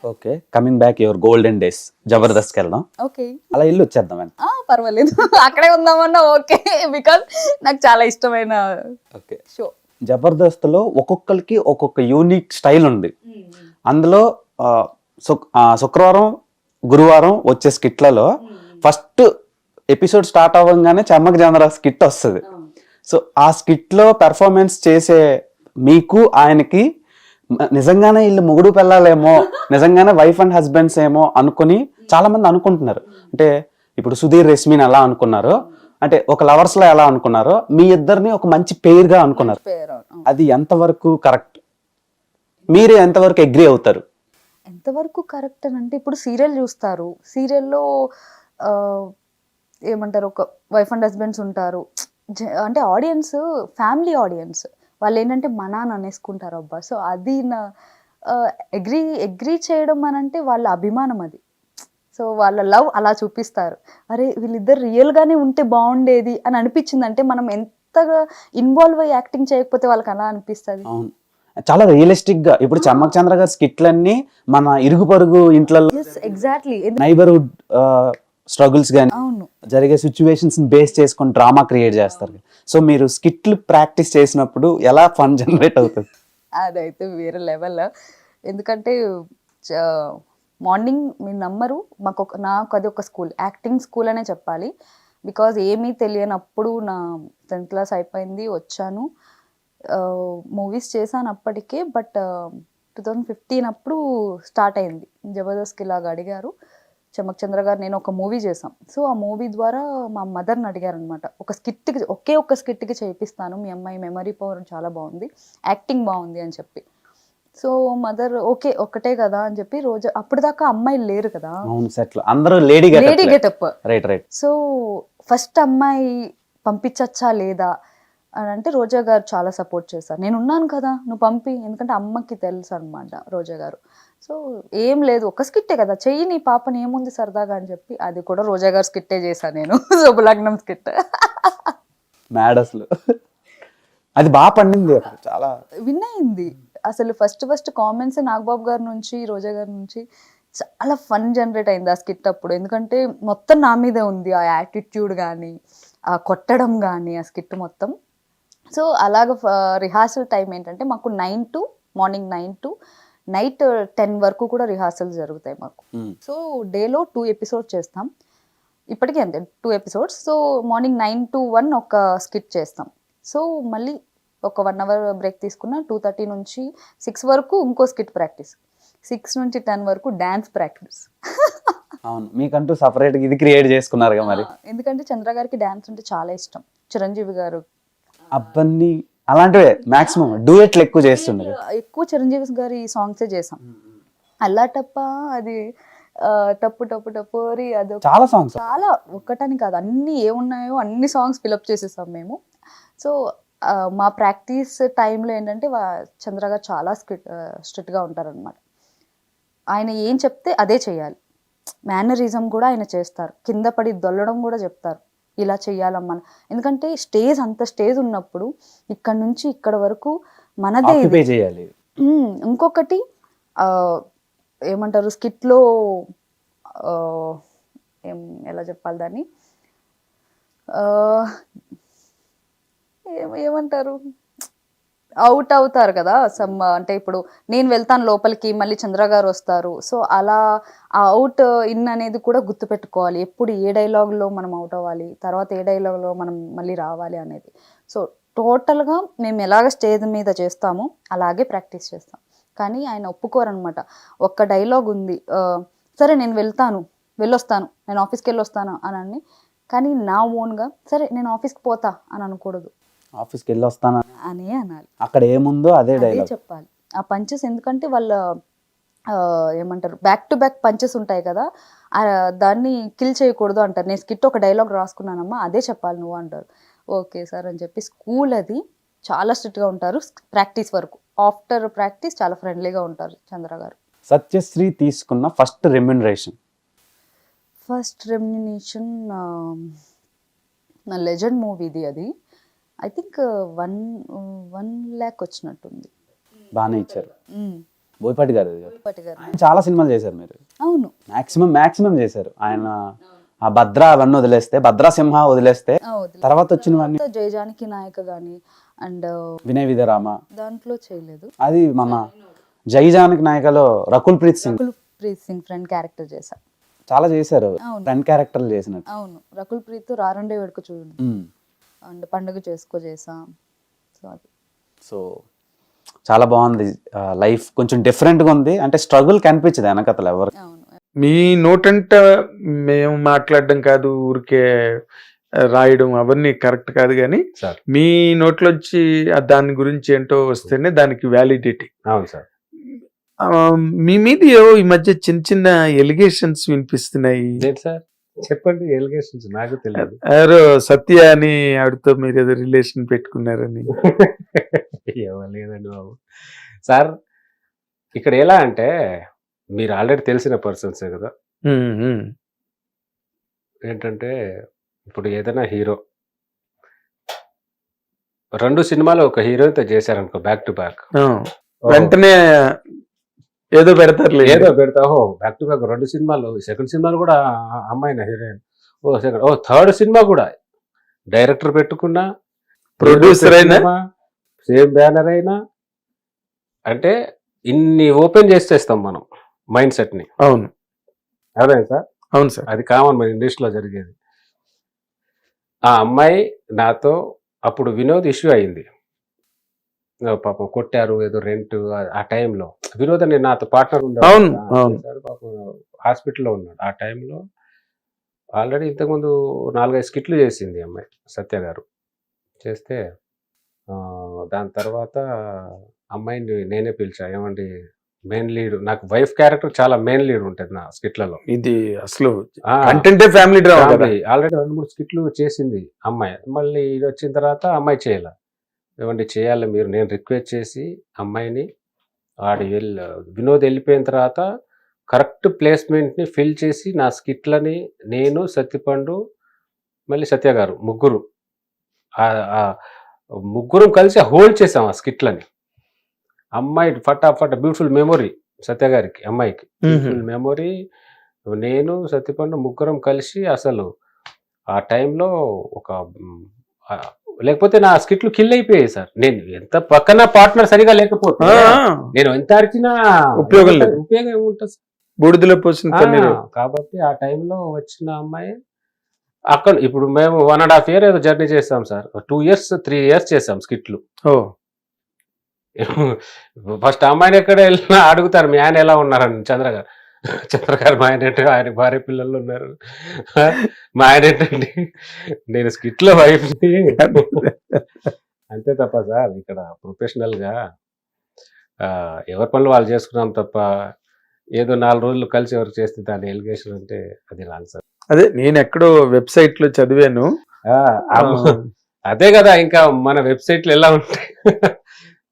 Okay, coming back your golden days, Jabardasth వెళ్దాం. Okay, అలా ఇల్లు వచ్చేద్దాం. పర్వాలేదు. అక్కడే ఉందామన్నా ఓకే, బికాస్ నాకు చాలా ఇష్టమైన ఓకే, షో. జబర్దస్త్ లో ఒక్కొక్కరికి ఒక్కొక్క యూనిక్ స్టైల్ ఉంది. అందులో శుక్రవారం గురువారం వచ్చే స్కిట్లలో ఫస్ట్ ఎపిసోడ్ స్టార్ట్ అవ్వగానే చెమ్మక్ చంద్ర స్కిట్ వస్తుంది. సో ఆ స్కిట్ లో పెర్ఫార్మెన్స్ చేసే మీకు ఆయనకి నిజంగానే వీళ్ళు మొగుడు పెళ్ళాలేమో, నిజంగానే వైఫ్ అండ్ హస్బెండ్స్ ఏమో అనుకుని చాలా మంది అనుకుంటున్నారు. అంటే ఇప్పుడు సుధీర్ రెస్మిన్ ఎలా అనుకున్నారు, అంటే ఒక లవర్స్ లో ఎలా అనుకున్నారో మీ ఇద్దరిని ఒక మంచి పేర్ గా అనుకున్నారు. అది ఎంతవరకు కరెక్ట్, మీరే ఎంతవరకు అగ్రీ అవుతారు? ఎంతవరకు కరెక్ట్ అని అంటే, ఇప్పుడు సీరియల్ చూస్తారు, సీరియల్లో ఏమంటారు, ఒక వైఫ్ అండ్ హస్బెండ్స్ ఉంటారు. అంటే ఆడియన్స్ ఫ్యామిలీ ఆడియన్స్, వాళ్ళు ఏంటంటే మన అని అనేసుకుంటారు అబ్బా. సో అది నా ఎగ్రీ చేయడం అని అంటే వాళ్ళ అభిమానం అది. సో వాళ్ళ లవ్ అలా చూపిస్తారు. అరే వీళ్ళిద్దరు రియల్గానే ఉంటే బాగుండేది అని అనిపించింది. అంటే మనం ఎంతగా ఇన్వాల్వ్ అయ్యి యాక్టింగ్ చేయకపోతే వాళ్ళకి అలా అనిపిస్తుంది. చాలా రియలిస్టిక్ గా ఇప్పుడు చెమ్మక్ చంద్ర గారి స్కిట్లన్నీ మన ఇరుగు పరుగు ఇంట్లో ఎగ్జాక్ట్లీ నైబర్హుడ్ స్ట్రగుల్స్ గానీ జరిగే సిచ్యువేషన్స్ బేస్ చేసుకొని డ్రామా క్రియేట్ చేస్తారు. సో మీరు స్కిట్లు ప్రాక్టీస్ చేసినప్పుడు ఎలా ఫన్ జనరేట్ అవుతుంది? అదైతే వేరే లెవెల్. ఎందుకంటే మార్నింగ్ మీరు నమ్మరు, నాకు అది ఒక స్కూల్, యాక్టింగ్ స్కూల్ అనే చెప్పాలి. బికాజ్ ఏమీ తెలియనప్పుడు నా 10th క్లాస్ అయిపోయింది, వచ్చాను, మూవీస్ చేశాను అప్పటికే. బట్ 2015 అప్పుడు స్టార్ట్ అయింది జబర్దస్త్కి. ఇలాగ అడిగారు చెమ్మక్ చంద్ర గారు, నేను ఒక మూవీ చేశాం. సో ఆ మూవీ ద్వారా మా మదర్ని అడిగారు అనమాట, ఒక స్కిట్కి, ఒక్క స్కిట్కి చేయిస్తాను, మీ అమ్మాయి మెమరీ పవర్ చాలా బాగుంది, యాక్టింగ్ బాగుంది అని చెప్పి. సో మదర్ ఓకే, ఒక్కటే కదా అని చెప్పి. రోజు అప్పుడు దాకా అమ్మాయిలు లేరు కదా, అందరూ lady getup. Right. So first అమ్మాయి పంపించచ్చా లేదా అని అంటే రోజా గారు చాలా సపోర్ట్ చేశారు. నేను ఉన్నాను కదా, నువ్వు పంపి, ఎందుకంటే అమ్మకి తెలుసు అనమాట రోజా గారు. సో ఏం లేదు, ఒక స్కిట్టే కదా, చెయ్యి, నీ పాపని, ఏముంది సరదాగా అని చెప్పి. అది కూడా రోజా గారు స్కిట్టే చేశాను నేను, శుభలగ్నం స్కిట్. మ్యాడ్ అసలు, అది బాగా పండింది, చాలా విన్ అయింది అసలు. ఫస్ట్ కామెంట్స్ నాగబాబు గారి నుంచి, రోజా గారి నుంచి చాలా ఫన్ జనరేట్ అయింది ఆ స్కిట్ అప్పుడు. ఎందుకంటే మొత్తం నా మీదే ఉంది, ఆ యాటిట్యూడ్ కానీ, ఆ కొట్టడం కానీ, ఆ స్కిట్ మొత్తం. సో అలాగ రిహార్సల్ టైం ఏంటంటే మాకు మార్నింగ్ 9 to నైట్ 10 వరకు కూడా రిహార్సల్స్ జరుగుతాయి మాకు. సో డేలో 2 ఎపిసోడ్స్ చేస్తాం, ఇప్పటికీ అంతే 2 ఎపిసోడ్స్. సో మార్నింగ్ 9 to 1 ఒక స్కిట్ చేస్తాం. సో మళ్ళీ ఒక 1 hour బ్రేక్ తీసుకున్న 2:30 నుంచి 6 వరకు ఇంకో స్కిట్ ప్రాక్టీస్, 6 నుంచి 10 వరకు డాన్స్ ప్రాక్టీస్. అవును, మీకంటూ సపరేట్ ఇది క్రియేట్ చేసుకున్నారు మరి. ఎందుకంటే చంద్ర గారికి డాన్స్ అంటే చాలా ఇష్టం, చిరంజీవి గారు అబ్బన్ని అలాంటివే మాక్సిమం డూయెట్లు ఎక్కువ చేస్తుండే. ఎక్కువ చిరంజీవి గారి సాంగ్సే చేసాం. అల్లా టప్ప, అది టప్పు టప్పు టప్పోరి, అది చాలా సాంగ్స్, చాలా, ఒక్కటని కాదు, అన్ని ఏమున్నాయో అన్ని సాంగ్స్ ఫిలప్ చేసేసాం మేము. సో మా ప్రాక్టీస్ టైంలో ఏంటంటే చంద్ర గారు చాలా స్ట్రిక్ట్గా ఉంటారనమాట. ఆయన ఏం చెప్తే అదే చేయాలి. మేనరిజం కూడా ఆయన చేస్తారు, కింద పడి దొల్లడం కూడా చెప్తారు, ఇలా చెయ్యాలమ్మా. ఎందుకంటే అంత స్టేజ్ ఉన్నప్పుడు ఇక్కడ నుంచి ఇక్కడ వరకు మనదే చేయాలి. ఇంకొకటి ఏమంటారు, స్కిట్లో ఎలా చెప్పాలి దాన్ని, ఏమంటారు, అవుట్ అవుతారు కదా అంటే ఇప్పుడు నేను వెళ్తాను లోపలికి, మళ్ళీ చంద్ర గారు వస్తారు. సో అలా ఆ అవుట్ ఇన్ అనేది కూడా గుర్తుపెట్టుకోవాలి, ఎప్పుడు ఏ డైలాగ్లో మనం అవుట్ అవ్వాలి, తర్వాత ఏ డైలాగ్లో మనం మళ్ళీ రావాలి అనేది. సో టోటల్గా మేము ఎలాగ స్టేజ్ మీద చేస్తామో అలాగే ప్రాక్టీస్ చేస్తాం. కానీ ఆయన ఒప్పుకోరనమాట. ఒక్క డైలాగ్ ఉంది, సరే నేను వెళ్ళొస్తాను, నేను ఆఫీస్కి వెళ్ళొస్తాను అని. కానీ నా ఓన్గా సరే నేను ఆఫీస్కి పోతా అని అనకూడదు, ఆఫీస్కి వెళ్ళొస్తాను అనే అనాలి. అక్కడ ఏముందో అదే డైలాగ్ చెప్పాలి. ఆ పంచెస్, ఎందుకంటే వాళ్ళ ఏమంటారు, బ్యాక్ టు బ్యాక్ పంచెస్ ఉంటాయి కదా, దాన్ని కిల్ చేయకూడదు అంటారు. నేను స్కిట్ ఒక డైలాగ్ రాసుకున్నానమ్మా, అదే చెప్పాలి నువ్వు అంటారు. ఓకే సార్ అని చెప్పి. స్కూల్ అది చాలా స్ట్రిక్ట్గా ఉంటారు ప్రాక్టీస్ వరకు. ఆఫ్టర్ ప్రాక్టీస్ చాలా ఫ్రెండ్లీగా ఉంటారు చంద్ర గారు. సత్యశ్రీ తీసుకున్న ఫస్ట్ రెమ్యునరేషన్ నా లెజెండ్ మూవీది అది. ఐ థింక్ 1 lakh వచ్చినట్టుంది. బాగానే ఇచ్చారు. బోయపాటి గారు బోయపాటి గారు. ఆయన చాలా సినిమాలు చేశారు మీరు, అవును మాక్సిమం చేశారు ఆయన. ఆ భద్ర అవన్నీ వదిలేస్తే, భద్రా సింహ వదిలేస్తే తర్వాత వచ్చినవన్నీ జయజానకి నాయక గాని అండ్ వినయ విధరామ దాంట్లో చేయలేదు. అది మన జైజానకి నాయకలో రకుల్ ప్రీత్ సింగ్ ఫ్రెండ్ క్యారెక్టర్ చేశా. చాలా చేశారు, అవును. ఫ్రెండ్ క్యారెక్టర్లు చేసినట్టు. అవును, రకుల్ ప్రీత్ రారండే వేడుక చూడండి అండ్ పండుగ చేసుకో చేసా. సో అది సో చాలా బాగుంది. లైఫ్ కొంచెం డిఫరెంట్ గా ఉంది, అంటే స్ట్రగుల్ కనిపించదు వెనకతలు ఎవరు. అవును. మీ నోటంట మేము మాట్లాడడం కాదు, ఊరికే రాయడం అవన్నీ కరెక్ట్ కాదు, కానీ సార్ మీ నోట్లోంచి దాని గురించి ఏంటో వస్తేనే దానికి వ్యాలిడిటీ. అవును సార్. మీ మీద ఈ మధ్య చిన్న చిన్న ఎలిగేషన్స్ వినిపిస్తున్నాయి. ఏంటి సార్ చెప్పండి, ఎలిగేషన్స్ నాకు తెలియదు. ఎవరో సత్య అని ఆవిడతో మీరు ఏదో రిలేషన్ పెట్టుకున్నారని. ఏమో లేదండి బాబు. సార్ ఇక్కడ ఎలా అంటే మీరు ఆల్రెడీ తెలిసిన పర్సన్సే కదా. ఏంటంటే ఇప్పుడు ఏదైనా హీరో 2 సినిమాలు ఒక హీరోతో చేశారనుకో బ్యాక్ టు బ్యాక్, వెంటనే ఏదో పెడతారు, ఏదో పెడతా. బ్యాక్ టు బ్యాక్ 2 సినిమాలు, సెకండ్ సినిమాలు కూడా అమ్మాయిన హీరోయిన్, థర్డ్ సినిమా కూడా డైరెక్టర్ పెట్టుకున్నా, ప్రొడ్యూసర్ అయినా, సేమ్ బ్యానర్ అయినా, అంటే ఇన్ని ఓపెన్ చేసేస్తాం మనం మైండ్ సెట్ ని. అవును అదే సార్, అవును సార్, అది కామన్ మన ఇండస్ట్రీలో జరిగేది. ఆ అమ్మాయి నాతో అప్పుడు వినోద్ ఇష్యూ అయింది, పాపం కొట్టారు ఏదో రెంట్. ఆ టైంలో వినోద్ అని నాతో పార్ట్నర్ ఉన్నాడు, పాపం హాస్పిటల్లో ఉన్నాడు. ఆ టైంలో ఆల్రెడీ ఇంతకుముందు 4-5 స్కిట్లు చేసింది అమ్మాయి సత్య గారు. చేస్తే దాని తర్వాత అమ్మాయిని నేనే పిలిచా, ఏమండి మెయిన్ లీడ్, నాకు వైఫ్ క్యారెక్టర్ చాలా మెయిన్ లీడ్ ఉంటుంది నా స్కిట్లలో. ఇది అసలు కంటెంటే ఫ్యామిలీ డ్రామా. ఆల్రెడీ 2-3 స్కిట్లు చేసింది అమ్మాయి. మళ్ళీ ఇది వచ్చిన తర్వాత అమ్మాయి చేయాల, ఏమండి చేయాలి మీరు, నేను రిక్వెస్ట్ చేసి అమ్మాయిని వినోద్ వెళ్ళిపోయిన తర్వాత కరెక్ట్ ప్లేస్మెంట్ని ఫిల్ చేసి నా స్కిట్లని నేను సత్యపండు మళ్ళీ సత్య గారు ముగ్గురం కలిసి హోల్డ్ చేసాం ఆ స్కిట్లని. అమ్మాయి ఫటాఫట్ బ్యూటిఫుల్ మెమొరీ సత్య గారికి, అమ్మాయికి బ్యూటిఫుల్ మెమొరీ. నేను సత్యపండు ముగ్గురం కలిసి అసలు ఆ టైంలో లేకపోతే నా స్కిట్లు కిల్ అయిపోయాయి సార్. నేను ఎంత పక్కన పార్ట్నర్ సరిగా లేకపోతే నేను ఎంత అరిచినా ఉపయోగం ఏముంటుంది, బూడిదలో పోసిన. కాబట్టి ఆ టైంలో వచ్చిన అమ్మాయి అక్కడ, ఇప్పుడు మేము 1.5 year ఏదో జర్నీ చేసాం సార్, 2 years 3 years చేసాం స్కిట్లు. ఫస్ట్ అమ్మాయిని ఎక్కడ వెళ్ళినా అడుగుతారు మీ ఆయన ఎలా ఉన్నారని. చంద్ర గారు మా ఆయన ఏంటంటే ఆయన భార్య పిల్లలు ఉన్నారు, మా ఆయన ఏంటండి నేను స్కిట్లో వైఫ్ అంతే తప్ప సార్. ఇక్కడ ప్రొఫెషనల్ గా ఎవరి పనులు వాళ్ళు చేసుకున్నాం తప్ప ఏదో 4 రోజులు కలిసి ఎవరు చేస్తే దాని ఎలిగేషన్ అంటే అది రాదు సార్. అదే నేను ఎక్కడో వెబ్సైట్ లో చదివాను. అదే కదా, ఇంకా మన వెబ్సైట్ లో ఎలా ఉంటాయి,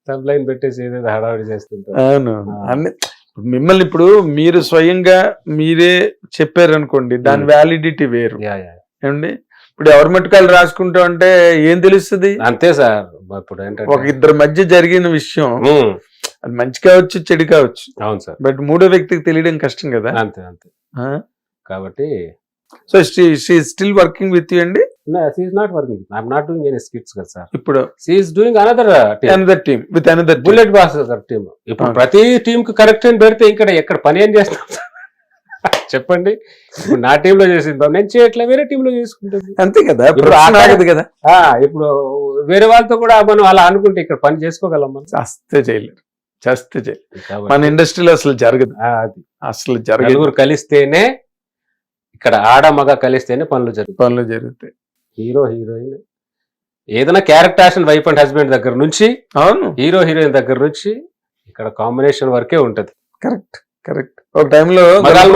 సబ్ లైన్ పెట్టేసి ఏదైతే హడావిడి చేస్తుంటారు. అవును, మిమ్మల్ని ఇప్పుడు మీరు స్వయంగా మీరే చెప్పారనుకోండి, దాని వ్యాలిడిటీ వేరు ఏమండి. ఇప్పుడు ఎవరి మట్టుకాలు రాసుకుంటా అంటే ఏం తెలుస్తుంది? అంతే సార్. ఇప్పుడు ఏంటంటే ఒక ఇద్దరి మధ్య జరిగిన విషయం అది మంచి కావచ్చు చెడు కావచ్చు. అవును సార్. బట్ మూడో వ్యక్తికి తెలియడం కష్టం కదా. అంతే కాబట్టి so she still working with you అండి? she is not working. I am not doing any skits కదా సార్. ఇప్పుడు she is doing another team with another bullet boss team. ఇప్పుడు ప్రతి టీమ్ కి కరెక్ట్ అని పెడితే ఇక్కడ ఎక్కడ పని ఏం చేస్తాం చెప్పండి. ఇప్పుడు నా టీమ్ లో చేసింది నేను చేయట్లే, వేరే టీమ్ లో చేసుకుంటుంది. అంతే కదా. కదా ఇప్పుడు వేరే వాళ్ళతో కూడా మనం అలా అనుకుంటే ఇక్కడ పని చేసుకోగలం మనం? చేస్తే చేయలేరు. మన ఇండస్ట్రీలో అసలు జరగదు, అసలు జరగదు. కలిస్తేనే, ఇక్కడ ఆడ మగ కలిస్తేనే పనులు జరుగుతాయి. హీరో హీరోయిన్ ఏదైనా character action wife and husband దగ్గర నుంచి, అవును, హీరో హీరోయిన్ దగ్గర నుంచి ఇక్కడ కాంబినేషన్ వరకే ఉంటది. కరెక్ట్. ఒక టైంలో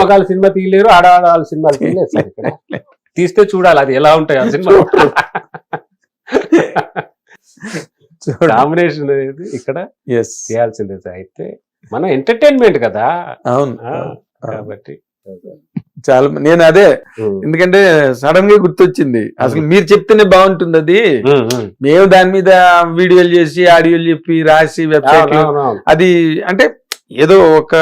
మగాలు సినిమా తీయలేరు, ఆడవాళ్ళ సినిమాలు తీయలేరు సార్. ఇక్కడ తీస్తే చూడాలి అది ఎలా ఉంటాయి ఆ సినిమా. కాంబినేషన్ అనేది ఇక్కడ చేయాల్సిందే. అయితే మనం ఎంటర్టైన్మెంట్ కదా. అవును, కాబట్టి చాలా నేను అదే, ఎందుకంటే సడన్ గా గుర్తొచ్చింది. అసలు మీరు చెప్తేనే బాగుంటుంది అది. మేము దాని మీద వీడియోలు చేసి ఆడియోలు చెప్పి రాసి వెబ్సైట్ అది, అంటే ఏదో ఒక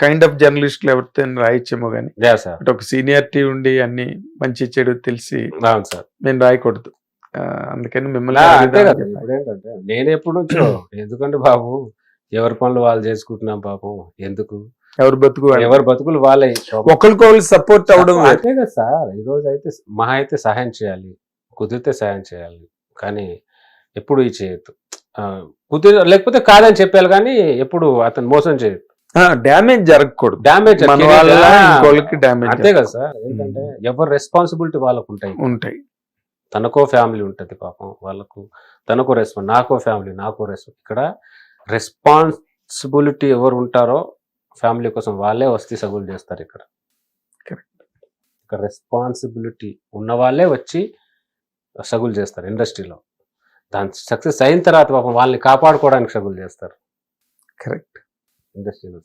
కైండ్ ఆఫ్ జర్నలిస్ట్ ఎవరితో రాయొచ్చేమో కానీ యా సార్. బట్ ఒక సీనియారిటీ ఉండి అన్ని మంచి చెడు తెలిసి అవును సార్. నేను రాయకూడదు. అందుకని మిమ్మల్ని అంతే అడుగుదామని కదా. చెప్పాను. ఇప్పుడు ఏంటంటే నేను ఎప్పుడు నుంచో ఎందుకంటే బాబు ఎవరి పనులు వాళ్ళు చేసుకుంటున్నాం పాపం, ఎందుకు ఎవరు బతుకు వాళ్ళు. ఎవరి బతుకులు వాళ్ళే. ఒకరికొకరు సపోర్ట్ అవడం వేరు. అంతే కదా సార్. ఈ రోజు అయితే మహా అయితే సహాయం చేయాలి, కుదిరితే సహాయం చేయాలి, కానీ ఎప్పుడు ఇది చేయొద్దు. లేకపోతే కాదని చెప్పాలి కానీ ఎప్పుడు అతను మోసం చేయొద్దు. డ్యామేజ్ జరగకూడదు. డ్యామేజ్ మన వల్ల ఇంకోళ్ళకి డ్యామేజ్ అంతే కదా సార్. ఏంటంటే ఎవరి రెస్పాన్సిబిలిటీ వాళ్ళకు ఉంటాయి. తనకో ఫ్యామిలీ ఉంటుంది పాపం వాళ్ళకు, తనకో రెస్పాన్స్, నాకో ఫ్యామిలీ, నాకో రెస్పాన్స్. ఇక్కడ రెస్పాన్సిబిలిటీ ఎవరు ఉంటారో ఫ్యామిలీ కోసం వాళ్ళే వస్తీ సగులు చేస్తారు. ఇక్కడ రెస్పాన్సిబిలిటీ ఉన్న వాళ్ళే వచ్చి సగులు చేస్తారు ఇండస్ట్రీలో. దాని సక్సెస్ అయిన తర్వాత పాపం వాళ్ళని కాపాడుకోవడానికి సగులు చేస్తారు కరెక్ట్. ఇండస్ట్రీలో.